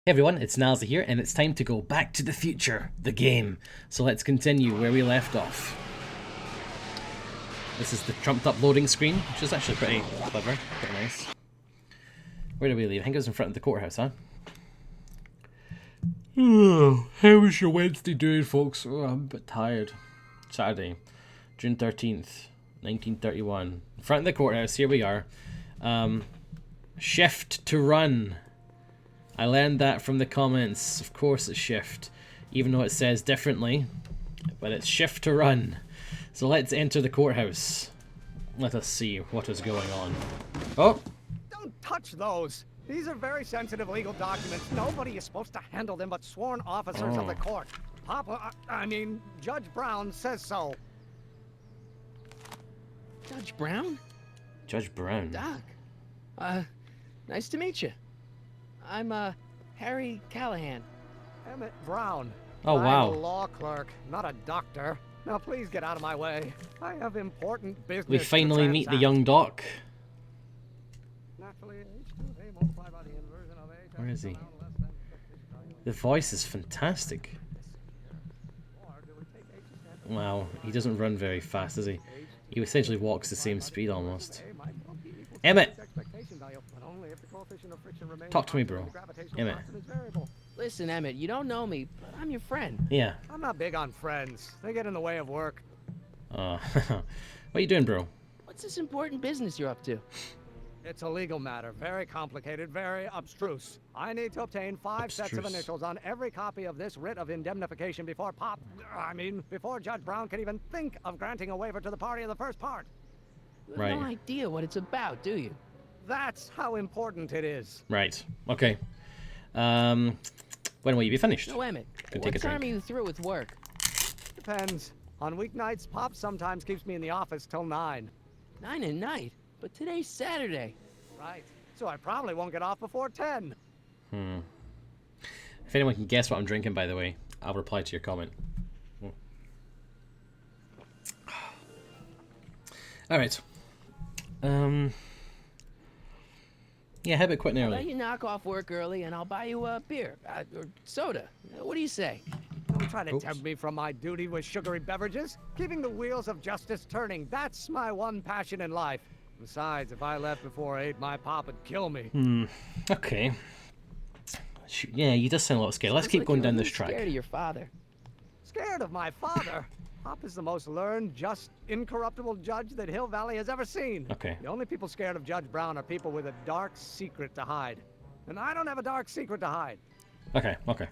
Hey everyone, it's Nilesy here, and it's time to go back to the future, the game. So let's continue where we left off. This is the trumped up loading screen, which is actually pretty clever, pretty nice. Where did we leave? I think it was in front of the courthouse, huh? Oh, how was your Wednesday doing, folks? Oh, I'm a bit tired. Saturday, June 13th, 1931. In front of the courthouse, here we are. Shift to run. I learned that from the comments. Of course it's shift, even though it says differently, but it's shift to run. So let's enter the courthouse. Let us see what is going on. Oh! Don't touch those! These are very sensitive legal documents. Nobody is supposed to handle them but sworn officers of the court. Judge Brown says so. Judge Brown? Judge Brown. Doc. Nice to meet you. I'm, Harry Callahan. Emmett Brown. Oh, wow. I'm a law clerk, not a doctor. Now please get out of my way. I have important business. We finally meet the young doc. Where is he? The voice is fantastic. Wow, he doesn't run very fast, does he? He essentially walks the same speed almost. Emmett! Talk to me, bro. Emmett. Listen, Emmett, you don't know me, but I'm your friend. Yeah. I'm not big on friends. They get in the way of work. What are you doing, bro? What's this important business you're up to? It's a legal matter. Very complicated, very abstruse. I need to obtain 5 sets of initials on every copy of this writ of indemnification before before Judge Brown can even think of granting a waiver to the party in the first part. You have no idea what it's about, do you? That's how important it is. Right. Okay. When will you be finished? No, Emmett. Can What take a time are drink. you through with work? Depends. On weeknights, Pop sometimes keeps me in the office till 9. 9 at night? But today's Saturday. Right. So I probably won't get off before 10. If anyone can guess what I'm drinking, by the way, I'll reply to your comment. Alright. Yeah, how about quitting I'll early? let you knock off work early, and I'll buy you a beer or soda. What do you say? Don't try to tempt me from my duty with sugary beverages. Keeping the wheels of justice turning, that's my one passion in life. Besides, if I left before 8, my pop would kill me. Okay. Yeah, you does sound a lot scared. Let's keep going down this track. Scared of your father. Scared of my father? Pop is the most learned, just, incorruptible judge that Hill Valley has ever seen. Okay. The only people scared of Judge Brown are people with a dark secret to hide. And I don't have a dark secret to hide. Okay, okay.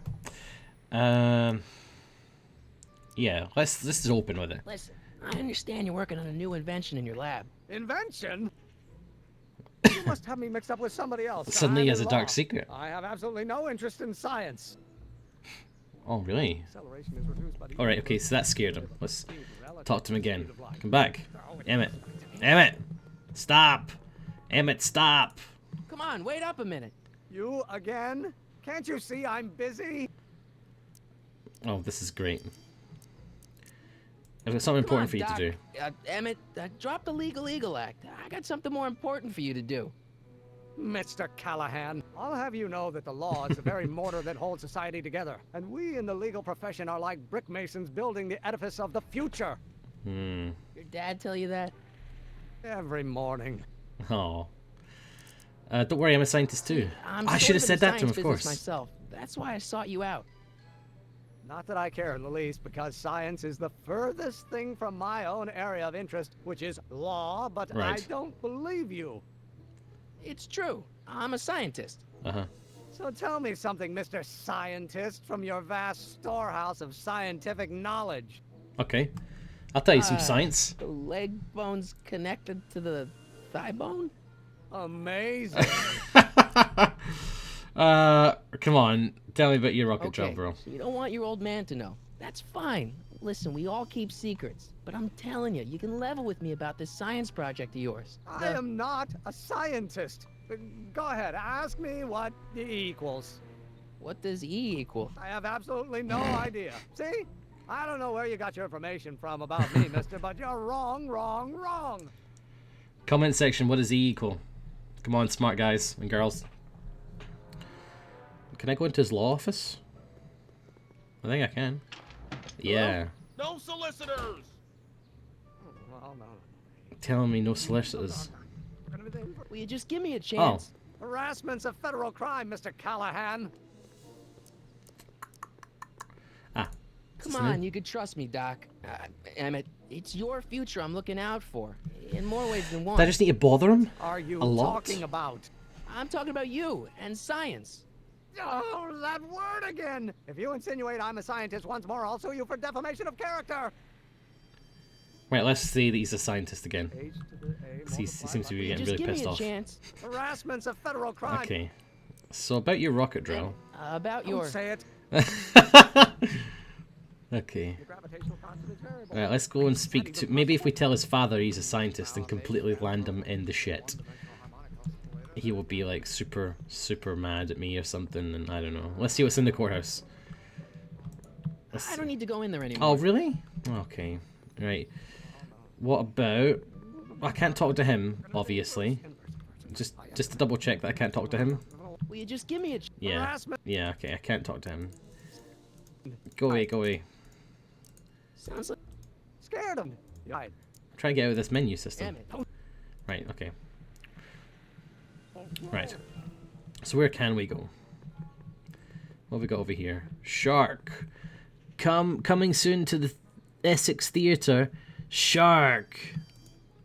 Yeah, let's just open with it. Listen, I understand you're working on a new invention in your lab. Invention? You must have me mixed up with somebody else. Suddenly he I'm has a in dark law. secret. I have absolutely no interest in science. Oh, really? Acceleration is reduced by the Alright, okay, so that scared him. Let's talk to him again. Come back. Emmett. Emmett! Stop! Emmett, stop! Come on, wait up a minute. You again? Can't you see I'm busy? Oh, this is great. I've got something important for you to do. Emmett, drop the Legal Eagle Act. I got something more important for you to do. Mr. Callahan, I'll have you know that the law is the very mortar that holds society together. And we in the legal profession are like brick masons building the edifice of the future. Your dad tell you that? Every morning. Oh. Don't worry, I'm a scientist too. I should have said that to him, of course. Myself. That's why I sought you out. Not that I care in the least, because science is the furthest thing from my own area of interest, which is law, but Right. I don't believe you. It's true. I'm a scientist. So tell me something, Mr. Scientist, from your vast storehouse of scientific knowledge. Okay. I'll tell you some science. The leg bone's connected to the thigh bone? Amazing. Come on. Tell me about your rocket Okay, job, bro. so you don't want your old man to know. That's fine. Listen, we all keep secrets. But I'm telling you, you can level with me about this science project of yours. I am not a scientist. Go ahead, ask me what E equals. What does E equal? I have absolutely no idea. See? I don't know where you got your information from about me, mister, but you're wrong, wrong, wrong. Comment section, what does E equal? Come on, smart guys and girls. Can I go into his law office? I think I can. Yeah. No solicitors! Well, no. Telling me no solicitors. Will you just give me a chance? Harassment's a federal crime, Mr. Callahan. Ah. Come on, you could trust me, Doc. Emmett, it's your future I'm looking out for. In more ways than one. Do I just need to bother him? Are you A lot? talking about? I'm talking about you and science. Oh, that word again! If you insinuate I'm a scientist once more, I'll sue you for defamation of character. Right, let's say that he's a scientist again. H to the A He seems to be Will you getting just really give pissed me a off. chance? Harassment's a federal crime. Okay. So about your rocket drill. About Don't your... say it. Okay. The gravitational constant is variable. Alright, let's go and speak to... Maybe if we tell his father he's a scientist and completely land him in the shit, he will be like super mad at me or something, and I don't know. Let's see what's in the courthouse. I don't need to go in there anymore. Oh, really? Okay. Right. What about... I can't talk to him, obviously. Just to double check that I can't talk to him. Will you just give me a... Yeah. Harassment. Yeah, okay, I can't talk to him. Go away, go away. Sounds like... Scared him. Right. Try and get out of this menu system. Emmett. Right, okay. Right. So where can we go? What have we got over here? Shark! Coming soon to the Essex Theatre. Shark!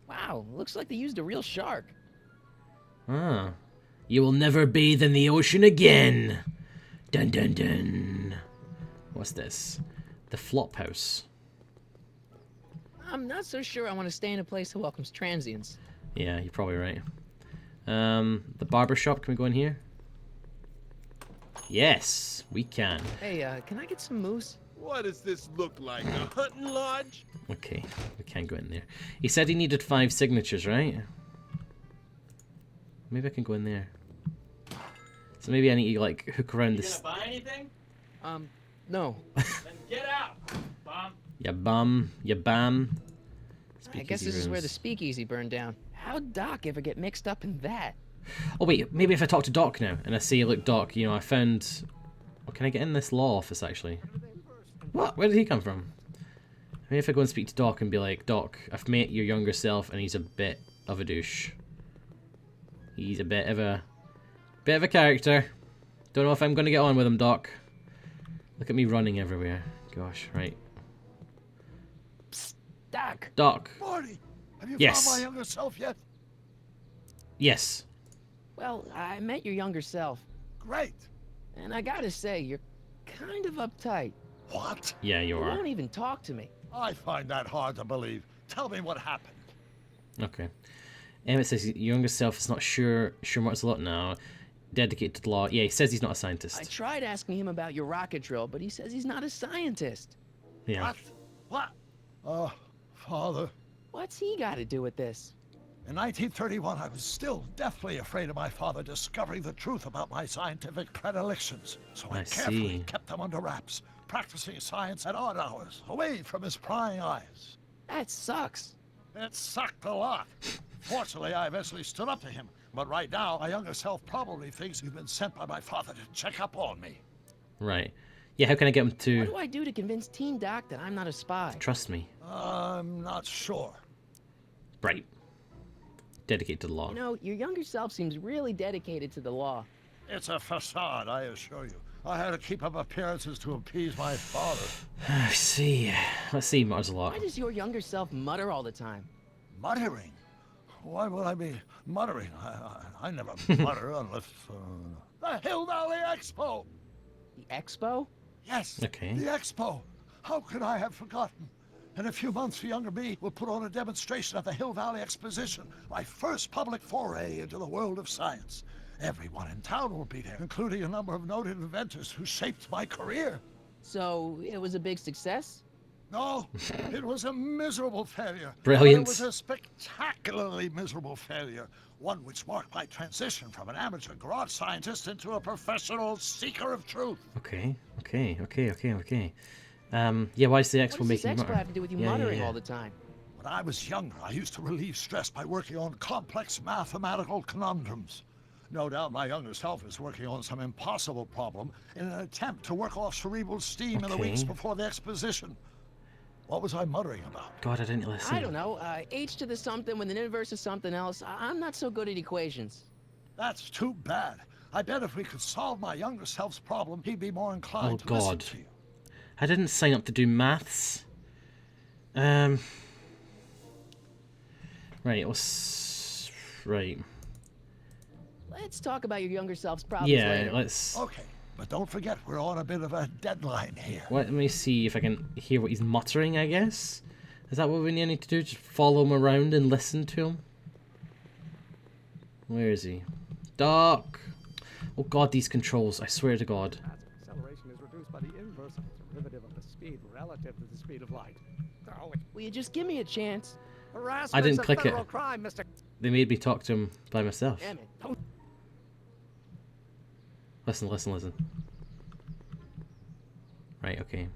Wow, looks like they used a real shark. Ah. You will never bathe in the ocean again! Dun dun dun. What's this? The Flop House. I'm not so sure I want to stay in a place that welcomes transients. Yeah, you're probably right. The barber shop, can we go in here? Yes, we can. Hey, can I get some moose? What does this look like? A hunting lodge? Okay, we can go in there. He said he needed 5 signatures, right? Maybe I can go in there. So maybe I need to, like, hook around this. Buy anything? No. Then get out, bum. Ya bum, ya bam. I guess Speakeasy this is where rooms. the speakeasy burned down. How'd Doc ever get mixed up in that? Oh wait, maybe if I talk to Doc now, and I say, look Doc, you know, I found... Oh, can I get in this law office, actually? What? Where did he come from? Maybe if I go and speak to Doc and be like, Doc, I've met your younger self, and he's a bit of a douche. He's a bit of a character. Don't know if I'm going to get on with him, Doc. Look at me running everywhere. Gosh, right. Psst, Doc! Doc. Marty, have you Yes. found my younger self yet? Yes. Well, I met your younger self, Great. and I gotta say, you're kind of uptight. What? Yeah, you You are. won't even talk to me. I find that hard to believe. Tell me what happened. Okay. Emmett says your younger self is not sure what's a lot now. Dedicated to the law. Yeah, he says he's not a I scientist. tried asking him about your rocket drill, but he says he's not a scientist. Yeah. What? Father. What's he got to do with this? In 1931, I was still deathly afraid of my father discovering the truth about my scientific predilections. So I I carefully see. kept them under wraps, practicing science at odd hours, away from his prying eyes. That sucks. It sucked a lot. Fortunately, I eventually stood up to him. But right now, my younger self probably thinks you've been sent by my father to check up on me. Right. Yeah, how can I get him What to do I do to convince Teen Doc that I'm not a spy? trust me? I'm not sure. Right. Dedicated to the law. You know, your younger self seems really dedicated to the law. It's a facade, I assure you. I had to keep up appearances to appease my father. I see. Let's see, mutters a lot. Why does your younger self mutter all the time? Muttering? Why would I be muttering? I never mutter unless... The Hill Valley Expo! The expo? Yes, Okay. the Expo. How could I have forgotten? In a few months, younger me will put on a demonstration at the Hill Valley Exposition, my first public foray into the world of science. Everyone in town will be there, including a number of noted inventors who shaped my career. So, it was a big success? No, it was a miserable failure. Brilliant. But it was a spectacularly miserable failure. One which marked my transition from an amateur garage scientist into a professional seeker of truth. Okay. Yeah, why is the What expo does this making expo mutter? have to do with you muttering all the time? When I was younger, I used to relieve stress by working on complex mathematical conundrums. No doubt my younger self is working on some impossible problem in an attempt to work off cerebral steam in the weeks Okay. before the exposition. What was I muttering about? God, I didn't listen. I don't know. H to the something with an inverse of something else. I'm not so good at equations. That's too bad. I bet if we could solve my younger self's problem, he'd be more inclined to listen God. to you. I didn't sign up to do maths. Right, right. Let's talk about your younger self's problems Yeah, later. let's... Okay, but don't forget we're on a bit of a deadline here. Let me see if I can hear what he's muttering, I guess. Is that what we need to do? Just follow him around and listen to him? Where is he? Doc! Oh god, these controls, I swear to God. Acceleration is reduced by the inverse derivative of the speed relative to the speed of light. Oh, Will you just give me a chance? harassment's I didn't a click it. federal crime, Mr. They made me talk to him by myself. Damn it. Don't... Listen, listen, listen. Right, okay.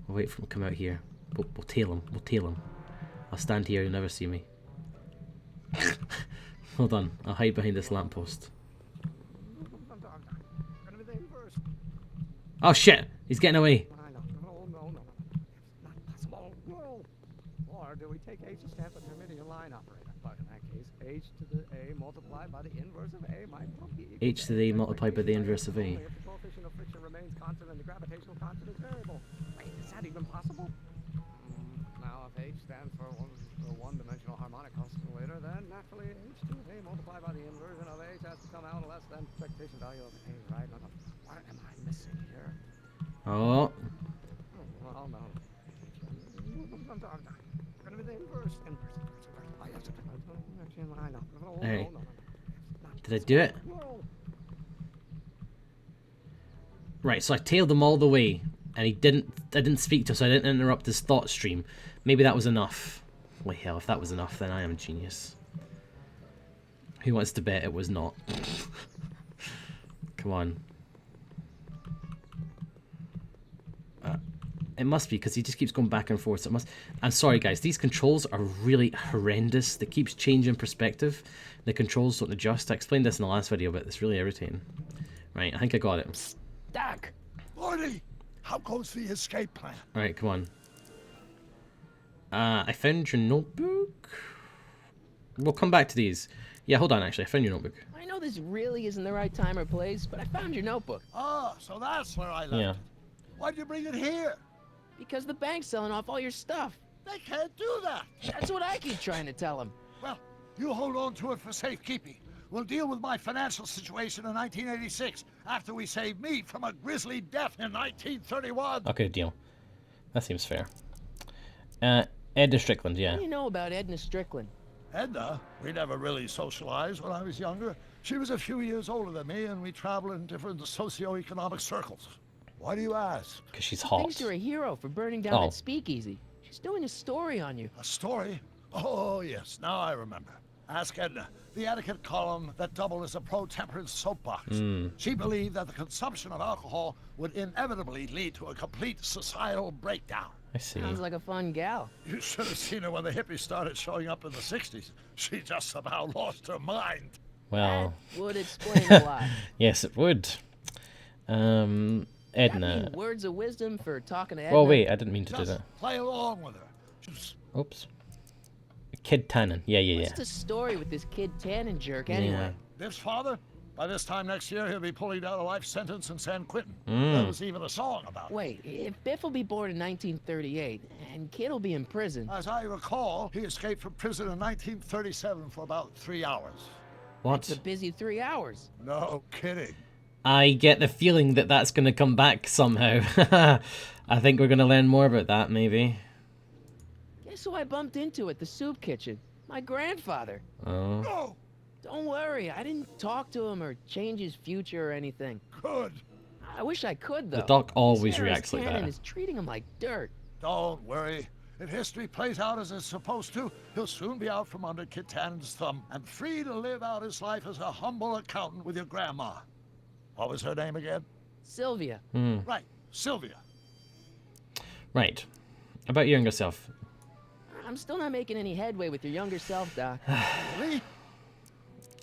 We'll wait for him to come out here. We'll tail him. We'll tail him. I'll stand here, you'll never see me. Hold on, I'll hide behind this lamppost. Gonna be the inverse. Oh shit! He's getting away! I know. No. Not possible. No. Or do we take H to stand for the Hermitian line operator? But in that case, H to the A multiplied by the inverse of A might well be equal H to the A multiplied by the inverse of A. only if the coefficient of friction remains constant and the gravitational constant is variable. Wait, is that even possible? Now, if H stands for a one-dimensional harmonic oscillator, then naturally H to the A multiplied by the inversion of H has to come out less than expectation value of A, right? No. What am I missing here? Oh, Well, no. Gonna be the inverse. I know. Hey. Did I do it? Right, so I tailed him all the way, and I didn't speak to him, so I didn't interrupt his thought stream. Maybe that was enough. Well, hell, if that was enough, then I am a genius. Who wants to bet it was not? Come on. It must be, because he just keeps going back and forth. So it must. I'm sorry, guys. These controls are really horrendous. They keep changing perspective. The controls don't adjust. I explained this in the last video, but it's really irritating. Right, I think I got it. Doc! Morty, how goes the escape plan? Alright, come on. I found your notebook. We'll come back to these. Yeah, hold on, actually. I found your notebook. I know this really isn't the right time or place, but I found your notebook. Ah, so that's where I left Yeah. it. Why'd you bring it here? Because the bank's selling off all your stuff. They can't do that. That's what I keep trying to tell them. Well, you hold on to it for safekeeping. We'll deal with my financial situation in 1986 after we save me from a grisly death in 1931. Okay, deal. That seems fair. Edna Strickland, yeah. What do you know about Edna Strickland? Edna, we never really socialized when I was younger. She was a few years older than me, and we traveled in different socioeconomic circles. Why do you ask? Because she's Thinks hot. you're a hero for burning down Oh. that speakeasy. She's doing a story on you. A story? Oh, yes, now I remember. Ask Edna, the etiquette column that doubled as a pro-temperance soapbox. She believed that the consumption of alcohol would inevitably lead to a complete societal breakdown. I see. Sounds like a fun gal. You should have seen her when the hippies started showing up in the 60s. She just about lost her mind. Well, That would explain a lot. yes, it would. Got Edna. any words of wisdom for talking to Edna? Oh, wait, I didn't mean to do Just that. play along with her. Just Oops. Kid Tannen. Yeah, yeah, yeah. What's the story with this kid Tannen jerk anyway? Biff's father? By this time next year, he'll be pulling down a life sentence in San Quentin. Mm. There was even a song about it. Wait, if Biff will be born in 1938 and Kid will be in prison, As I recall, he escaped from prison in 1937 for about 3 hours. it's a What? busy 3 hours. No kidding. I get the feeling that that's going to come back somehow. I think we're going to learn more about that, maybe. Guess who I bumped into at the soup kitchen? My grandfather. Oh. No! Don't worry, I didn't talk to him or change his future or anything. Good. I wish I could, though. The doc always Sarah's reacts like Tannen that. is treating him like dirt. Don't worry. If history plays out as it's supposed to, he'll soon be out from under Kit Tannen's thumb and free to live out his life as a humble accountant with your grandma. What was her name again? Sylvia. Right, Sylvia. Right. About your younger self. I'm still not making any headway with your younger self, Doc. Really?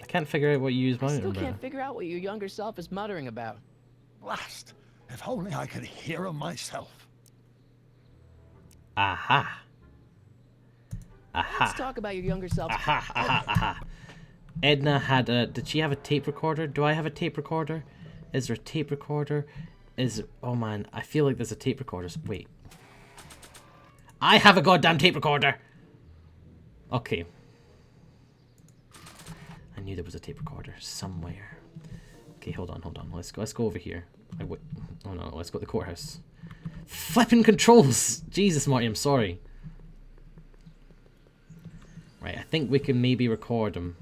I can't figure out what you use I muttering still about. can't figure out what your younger self is muttering about. Blast! If only I could hear him myself. Aha. Let's Aha. talk about your younger self. Aha. Aha. Aha. Edna had a... Did she have a tape recorder? Do I have a tape recorder? Is there a tape recorder? Oh man, I feel like there's a tape recorder. Wait. I have a goddamn tape recorder! Okay. I knew there was a tape recorder somewhere. Okay, hold on. Let's go over here. Oh no, let's go to the courthouse. Flipping controls! Jesus, Marty, I'm sorry. Right, I think we can maybe record him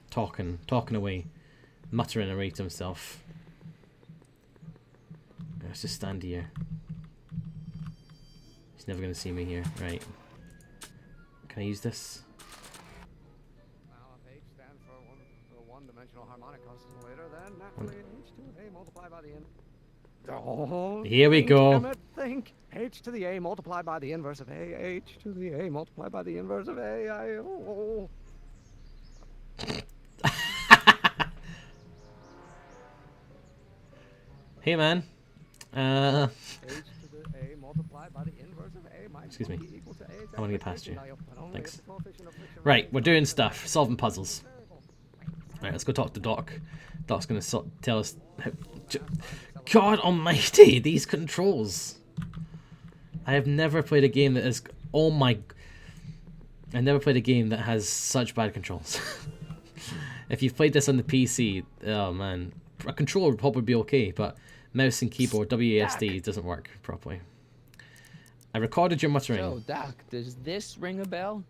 talking away, muttering away to himself. Let's just stand here. He's never gonna see me here. Right. Can I use this? Now, if H stands for one-dimensional harmonic oscillator, then naturally H to the A multiplied by the n. Oh, Here we go. Damn it, think. H to the A multiplied by the inverse of A. H to the A multiplied by the inverse of A. Hey man. H to the A multiplied by the inverse of A might Excuse me. be equal to A's I want to get past you. value, but only Thanks. if the coefficient of friction Right, rate we're is doing less stuff, than solving puzzles. variable. Right, let's go talk to Doc. Doc's gonna tell us how... God almighty, these controls! I have never played a game that is... Oh my... I never played a game that has such bad controls. If you've played this on the PC, oh man. A controller would probably be okay, but mouse and keyboard, WASD, doesn't work properly. I recorded your muttering. So, Doc, does this ring a bell?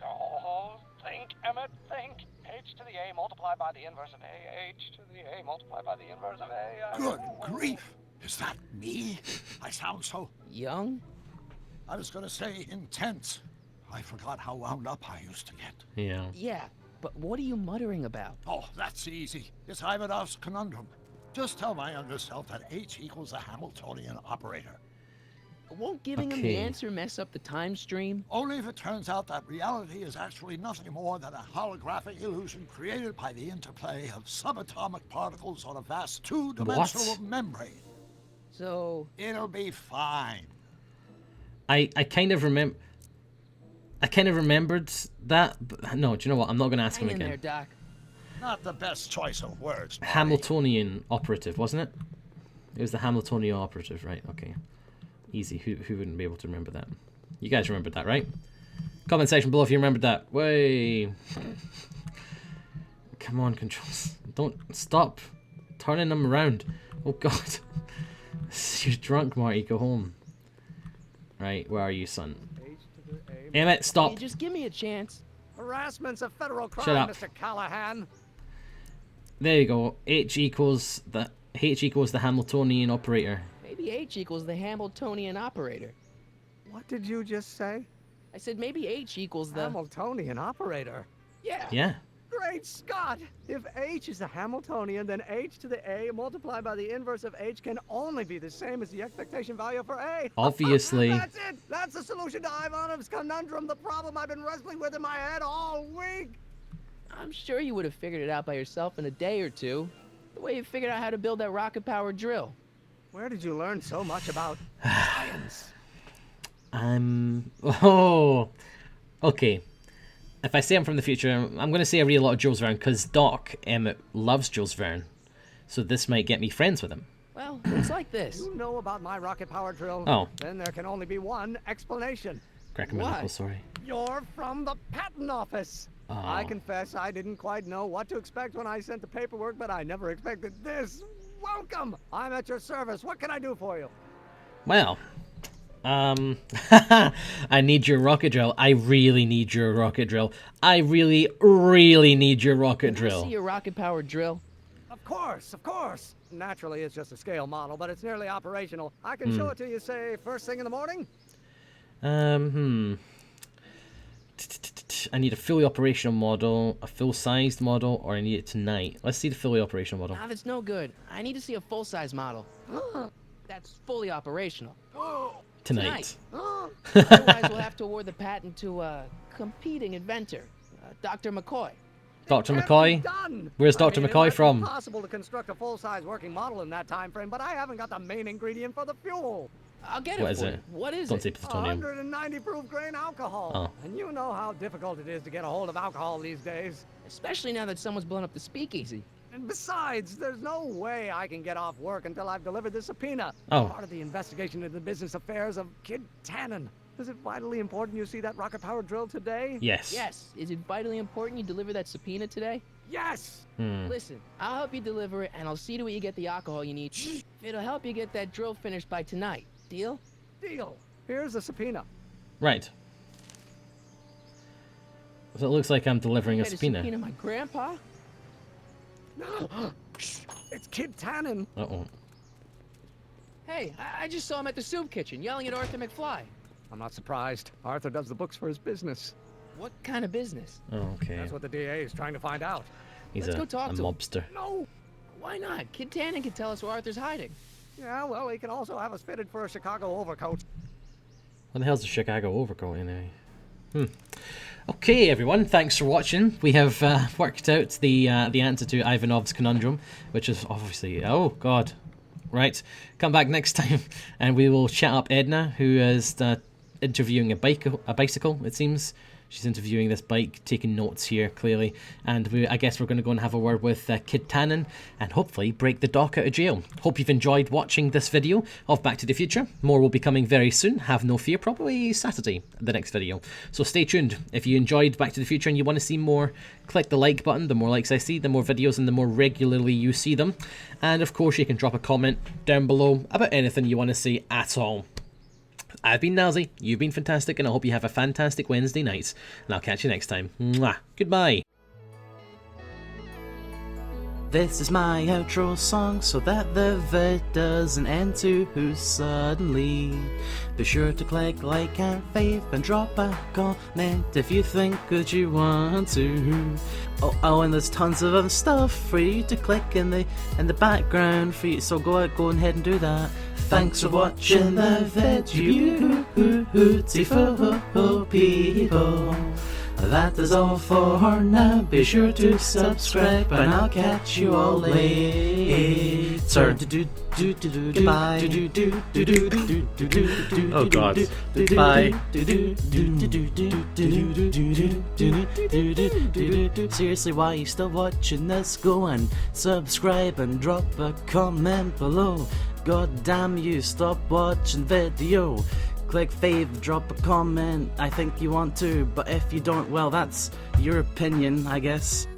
Oh, think, Emmett, think. H to the A multiplied by the inverse of A. H to the A multiplied by the inverse of A. Good grief! Is that me? I sound so... Young? I was gonna say intense. I forgot how wound up I used to get. Yeah. Yeah, but what are you muttering about? Oh, that's easy. It's Ivanov's conundrum. Just tell my younger self that H equals a Hamiltonian operator. Won't giving him the Okay. answer mess up the time stream? Only if it turns out that reality is actually nothing more than a holographic illusion created by the interplay of subatomic particles on a vast two-dimensional What? membrane. So, It'll be fine. I kind of remember... I kind of remembered that, but no, do you know what? I'm not going to ask him hang in there, again. Doc. Not the best choice of words, Marty. Hamiltonian operative, wasn't it? It was the Hamiltonian operative, right? Okay. Easy. Who wouldn't be able to remember that? You guys remembered that, right? Comment section below if you remembered that. Way. Come on, controls. Don't stop turning them around. Oh god. You're drunk, Marty. Go home. Right, where are you, son? H to the A. Emmett, Hey, stop. just give me a chance. Harassment's a federal crime, Shut up. Mr. Callahan. There you go. H equals the Hamiltonian operator. Maybe H equals the Hamiltonian operator. What did you just say? I said maybe H equals the... Hamiltonian operator. Yeah. Yeah. Great Scott! If H is a Hamiltonian, then H to the A multiplied by the inverse of H can only be the same as the expectation value for A. Obviously. That's it! That's the solution to Ivanov's conundrum, the problem I've been wrestling with in my head all week! I'm sure you would have figured it out by yourself in a day or two. The way you figured out how to build that rocket-powered drill. Where did you learn so much about science? Oh. Okay. If I say I'm from the future, I'm going to say I read a lot of Jules Verne because Doc Emmett loves Jules Verne. So this might get me friends with him. Well, it's like this. You know about my rocket power drill? Oh. Then there can only be one explanation. Crack my What? knuckles, sorry. You're from the patent office. Oh. I confess I didn't quite know what to expect when I sent the paperwork, but I never expected this. Welcome! I'm at your service. What can I do for you? Well, I need your rocket drill. I really need your rocket drill. I really, really need your rocket Can I see drill. your rocket-powered drill? Of course, of course. Naturally, it's just a scale model, but it's nearly operational. I can show it to you, say, first thing in the morning. I need a fully operational model, a full-sized model, or I need it tonight. Let's see the fully operational model. Nah, that's no good. I need to see a full-size model. That's fully operational. Tonight. Otherwise, we'll have to award the patent to a competing inventor, Dr. McCoy. Dr. Can't McCoy? be done. Where's I Dr. mean, it McCoy might be from? possible to construct a full-size working model in that time frame, but I haven't got the main ingredient for the fuel. I'll get What it is for it? you. What is Don't it? say plutonium. 190 proof grain alcohol. Oh. And you know how difficult it is to get a hold of alcohol these days. Especially now that someone's blown up the speakeasy. And besides, there's no way I can get off work until I've delivered this subpoena. Oh. Part of the investigation into the business affairs of Kid Tannen. Is it vitally important you see that rocket-powered drill today? Yes. Yes. Is it vitally important you deliver that subpoena today? Yes! Listen, I'll help you deliver it, and I'll see to it you get the alcohol you need. It'll help you get that drill finished by tonight. Deal? Deal. Here's the subpoena. Right. So it looks like I'm delivering a Get subpoena. my grandpa? It's Kid Tannen. Uh-oh. Hey, I just saw him at the soup kitchen yelling at Arthur McFly. I'm not surprised. Arthur does the books for his business. What kind of business? Oh, okay. That's what the DA is trying to find out. He's Let's a go talk to him. mobster. No! Why not? Kid Tannen can tell us where Arthur's hiding. Yeah, well, he can also have us fitted for a Chicago overcoat. What the hell's the Chicago overcoat anyway? Okay, everyone, thanks for watching. We have worked out the answer to Ivanov's conundrum, which is obviously... Oh, God. Right, come back next time, and we will chat up Edna, who is interviewing a bicycle, it seems. She's interviewing this bike, taking notes here, clearly. And I guess we're going to go and have a word with Kid Tannen and hopefully break the doc out of jail. Hope you've enjoyed watching this video of Back to the Future. More will be coming very soon, have no fear, probably Saturday, the next video. So stay tuned. If you enjoyed Back to the Future and you want to see more, click the like button. The more likes I see, the more videos and the more regularly you see them. And of course, you can drop a comment down below about anything you want to see at all. I've been Nilesy, you've been fantastic, and I hope you have a fantastic Wednesday night. And I'll catch you next time. Mwah. Goodbye. This is my outro song so that the vid doesn't end too suddenly. Be sure to click like and fave and drop a comment if you think that you want to. Oh, and there's tons of other stuff for you to click in the background for you, so go ahead and do that. Thanks for watching the video, beautiful people. That is all for now. Be sure to subscribe, and I'll catch you all later. Goodbye. Oh God. Bye. Seriously, why are you still watching this? Go and subscribe and drop a comment below. God damn you, stop watching video. Click fave, drop a comment, I think you want to, but if you don't, well, that's your opinion, I guess.